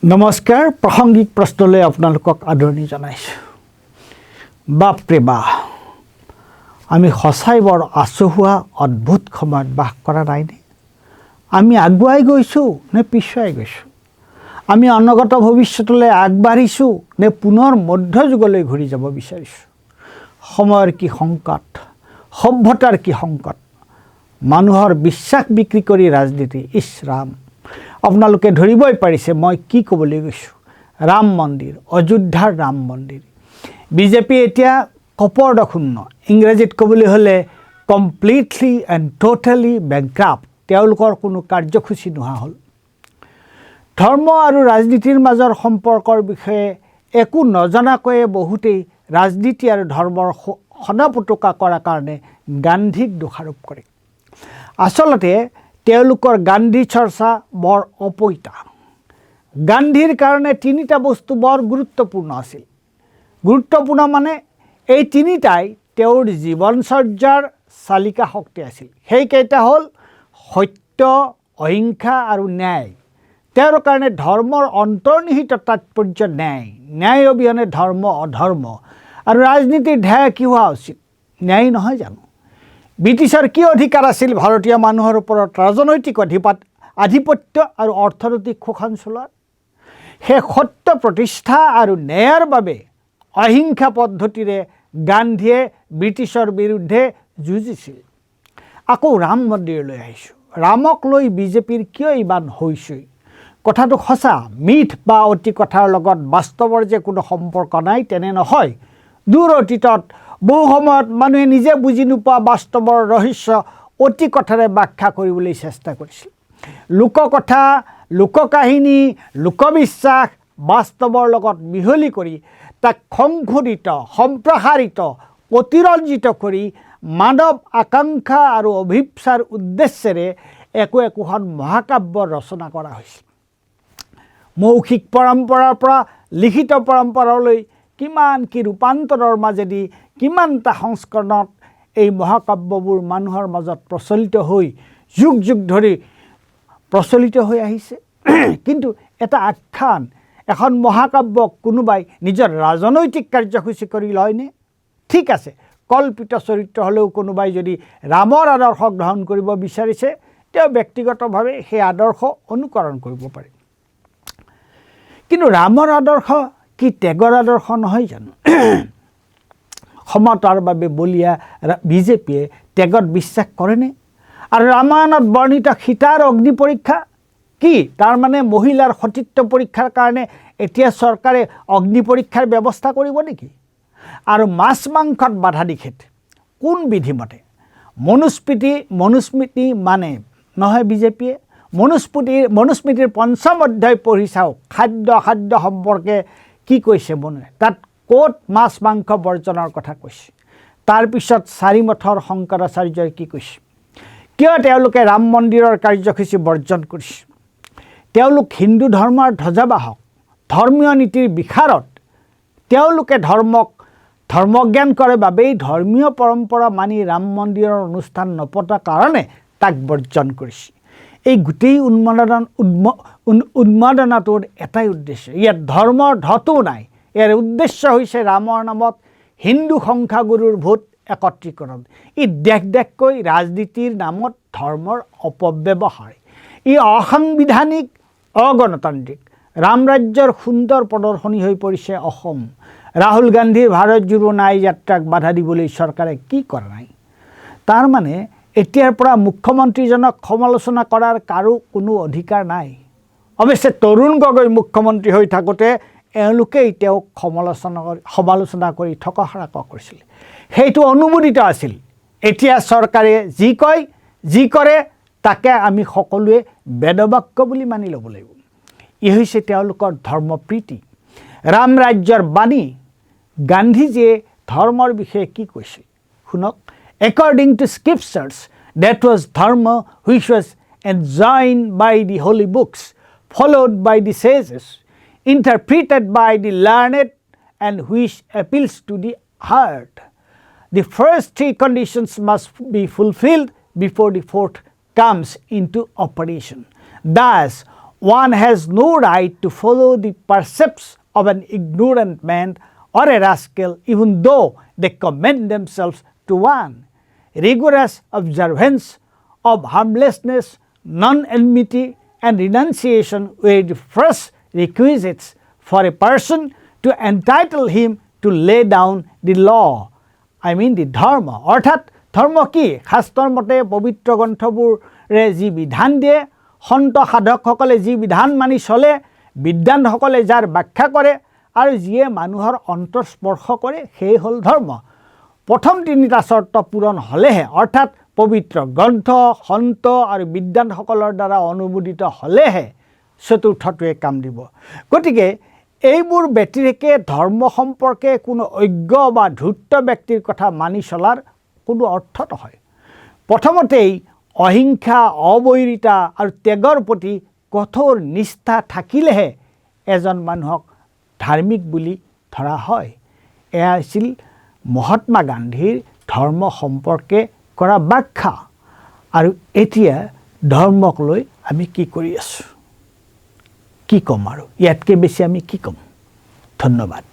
নমস্কাৰ প্ৰাসংগিক প্ৰশ্নলৈ আপোনালোকক আদৰণি জনাইছোঁ। বাপৰে বাপ, আমি সঁচাই বৰ আচহুৱা অদ্ভুত সময়ত বাস কৰা নাইনে? আমি আগুৱাই গৈছোঁ নে পিছুৱাই গৈছোঁ? আমি অনাগত ভৱিষ্যতলৈ আগবাঢ়িছোঁ নে পুনৰ মধ্যযুগলৈ ঘূৰি যাব বিচাৰিছোঁ? সময়ৰ কি সংকট, সভ্যতাৰ কি সংকট, মানুহৰ বিশ্বাস বিক্ৰী কৰি ৰাজনীতি। ইছৰাম, আপোনালোকে ধৰিবই পাৰিছে মই কি ক'বলৈ গৈছোঁ। ৰাম মন্দিৰ, অযোধ্যাৰ ৰাম মন্দিৰ। বিজেপি এতিয়া কপৰ্দশূন্য, ইংৰাজীত ক'বলৈ হ'লে কমপ্লিটলি এণ্ড টোটেলি বেংক্ৰাফ্ট। তেওঁলোকৰ কোনো কাৰ্যসূচী নোহোৱা হ'ল। ধৰ্ম আৰু ৰাজনীতিৰ মাজৰ সম্পৰ্কৰ বিষয়ে একো নজনাকৈয়ে বহুতেই ৰাজনীতি আৰু ধৰ্মৰ সনাপতকা কৰাৰ কাৰণে গান্ধীক দোষাৰোপ কৰে। আচলতে তেওঁলোকৰ গান্ধী চৰ্চা বৰ অপৈতা। গান্ধীৰ কাৰণে তিনিটা বস্তু বৰ গুৰুত্বপূৰ্ণ আছিল। গুৰুত্বপূৰ্ণ মানে এই তিনিটাই তেওঁৰ জীৱনচৰ্যাৰ চালিকা শক্তি আছিল। সেইকেইটা হ'ল সত্য, অহিংসা আৰু ন্যায়। তেওঁৰ কাৰণে ধৰ্মৰ অন্তৰ্নিহিত তাৎপৰ্য ন্যায়। ন্যায় অবিহনে ধৰ্ম অধৰ্ম। আৰু ৰাজনীতিৰ ধ্যায় কি হোৱা উচিত? ন্যায় নহয় জানো? ব্ৰিটিছৰ কি অধিকাৰ আছিল ভাৰতীয় মানুহৰ ওপৰত ৰাজনৈতিক আধিপত্য আৰু অৰ্থনৈতিক শোষণ চলোৱাৰ? সেই সত্য প্ৰতিষ্ঠা আৰু ন্যায়ৰ বাবে অহিংসা পদ্ধতিৰে গান্ধীয়ে ব্ৰিটিছৰ বিৰুদ্ধে যুঁজিছিল। আকৌ ৰাম মন্দিৰলৈ আহিছোঁ। ৰামক লৈ বিজেপিৰ কিয় ইমান হৈচৈ? কথাটো সঁচা, মিথ বা অতি কথাৰ লগত বাস্তৱৰ যে কোনো সম্পৰ্ক নাই তেনে নহয়। দূৰ অতীতত বহু সময়ত মানুহে নিজে বুজি নোপোৱা বাস্তৱৰ ৰহস্য অতি কথাৰে ব্যাখ্যা কৰিবলৈ চেষ্টা কৰিছিল। লোককথা, লোককাহিনী, লোকবিশ্বাস বাস্তৱৰ লগত মিহলি কৰি তাক সংশোধিত, সম্প্ৰসাৰিত, অতিৰঞ্জিত কৰি মানৱ আকাংক্ষা আৰু অভিপ্সাৰ উদ্দেশ্যেৰে একোখন মহাকাব্য ৰচনা কৰা হৈছিল। মৌখিক পৰম্পৰাৰ পৰা লিখিত পৰম্পৰালৈ কিমান কি ৰূপান্তৰৰ মাজেদি কিমানটা সংস্কৰণত এই মহাকাব্যবোৰ মানুহৰ মাজত প্ৰচলিত হৈ যুগ যুগ ধৰি প্ৰচলিত হৈ আহিছে। কিন্তু এটা আখ্যান, এখন মহাকাব্যক কোনোবাই নিজৰ ৰাজনৈতিক কাৰ্যসূচী কৰি লয়নে? ঠিক আছে, কল্পিত চৰিত্ৰ হ'লেও কোনোবাই যদি ৰামৰ আদৰ্শ গ্ৰহণ কৰিব বিচাৰিছে, তেওঁ ব্যক্তিগতভাৱে সেই আদৰ্শ অনুকৰণ কৰিব পাৰে। কিন্তু ৰামৰ আদৰ্শ কি ত্যাগৰ আদৰ্শ নহয় জানো? সমতাৰ বাবে বলীয়া বিজেপিয়ে ত্যাগত বিশ্বাস কৰেনে? আৰু ৰামায়ণত বৰ্ণিত সীতাৰ অগ্নি পৰীক্ষা কি? তাৰমানে মহিলাৰ সতীত্ব পৰীক্ষাৰ কাৰণে এতিয়া চৰকাৰে অগ্নি পৰীক্ষাৰ ব্যৱস্থা কৰিব নেকি? আৰু মাছ মাংসত বাধা নিষেধ কোন বিধিমতে? মনুস্মৃতি মানে নহয় বিজেপিয়ে? মনুস্মৃতিৰ পঞ্চম অধ্যায় পঢ়ি চাওক। খাদ্য সম্পৰ্কে কি কৈছে মনুৱে? তাত ক'ত মাছ মাংস বৰ্জনৰ কথা কৈছে? তাৰপিছত চাৰিমঠৰ শংকৰাচাৰ্যই কি কৈছে? কিয় তেওঁলোকে ৰাম মন্দিৰৰ কাৰ্যসূচী বৰ্জন কৰিছে? তেওঁলোক হিন্দু ধৰ্মৰ ধ্বজাবাহক, ধৰ্মীয় নীতিৰ বিশাৰদ। তেওঁলোকে ধৰ্মজ্ঞান কৰে বাবেই ধৰ্মীয় পৰম্পৰা মানি ৰাম মন্দিৰৰ অনুষ্ঠান নপতাৰ কাৰণে তাক বৰ্জন কৰিছে। এই গোটেই উন্মাদনাটোৰ এটাই উদ্দেশ্য, ইয়াত ধৰ্মৰ ঢটো নাই। ইয়াৰ উদ্দেশ্য হৈছে ৰামৰ নামত হিন্দু সংখ্যাগুৰুৰ ভোট একত্ৰীকৰণ। ই দেশকৈ ৰাজনীতিৰ নামত ধৰ্মৰ অপব্যৱহাৰ। ই অসাংবিধানিক, অগণতান্ত্ৰিক। ৰাম ৰাজ্যৰ সুন্দৰ প্ৰদৰ্শনী হৈ পৰিছে অসম। ৰাহুল গান্ধীৰ ভাৰত জোড়ো নাই যাত্ৰাক বাধা দিবলৈ চৰকাৰে কি কৰা নাই? তাৰমানে এতিয়াৰ পৰা মুখ্যমন্ত্ৰীজনক সমালোচনা কৰাৰ কাৰো কোনো অধিকাৰ নাই। অৱশ্যে তৰুণ গগৈ মুখ্যমন্ত্ৰী হৈ থাকোঁতে এওঁলোকেই তেওঁক সমালোচনা কৰি ঠকহৰা কৰিছিল। সেইটো অনুমোদিত আছিল। এতিয়া চৰকাৰে যি কয়, যি কৰে তাকে আমি সকলোৱে বেদবাক্য বুলি মানি ল'ব লাগিব। ই হৈছে তেওঁলোকৰ ধৰ্মপ্ৰীতি, ৰাম ৰাজ্যৰ বাণী। গান্ধীজীয়ে ধৰ্মৰ বিষয়ে কি কৈছিল শুনক। According to scriptures, that was dharma which was enjoined by the holy books, followed by the sages, interpreted by the learned, and which appeals to the heart. The first three conditions must be fulfilled before the fourth comes into operation. Thus, one has no right to follow the precepts of an ignorant man or a rascal, even though they commend themselves to one. Rigorous observance of harmlessness, non-enmity, and renunciation were the first requisites for a person to entitle him to lay down the law. I mean the dharma. অৰ্থাৎ ধৰ্ম কি? শাস্ত্ৰৰ মতে পবিত্ৰ গ্ৰন্থবোৰে যি বিধান দিয়ে, সন্ত সাধকসকলে যি বিধান মানি চলে, বিদ্বানসকলে যাৰ ব্যাখ্যা কৰে আৰু যিয়ে মানুহৰ অন্তৰ স্পৰ্শ কৰে, সেই হ'ল ধৰ্ম। প্ৰথম তিনিটা চৰ্ত পূৰণ হ'লেহে, অৰ্থাৎ পবিত্ৰ গ্ৰন্থ, সন্ত আৰু বিদ্বানসকলৰ দ্বাৰা অনুমোদিত হ'লেহে চতুৰ্থটোৱে কাম দিব। গতিকে এইবোৰ ব্যতিৰেকে ধৰ্ম সম্পৰ্কে কোনো অজ্ঞ বা ধূৰ্ত ব্যক্তিৰ কথা মানি চলাৰ কোনো অৰ্থ নহয়। প্ৰথমতেই অহিংসা, অবৈৰিতা আৰু ত্যাগৰ প্ৰতি কঠোৰ নিষ্ঠা থাকিলেহে এজন মানুহক ধাৰ্মিক বুলি ধৰা হয়। এয়া আছিল মহাত্মা গান্ধীৰ ধৰ্ম সম্পৰ্কে কৰা ব্যাখ্যা। আৰু এতিয়া ধৰ্মক লৈ আমি কি কৰি আছোঁ, কি ক'ম আৰু ইয়াতকৈ বেছি আমি কি ক'ম? ধন্যবাদ।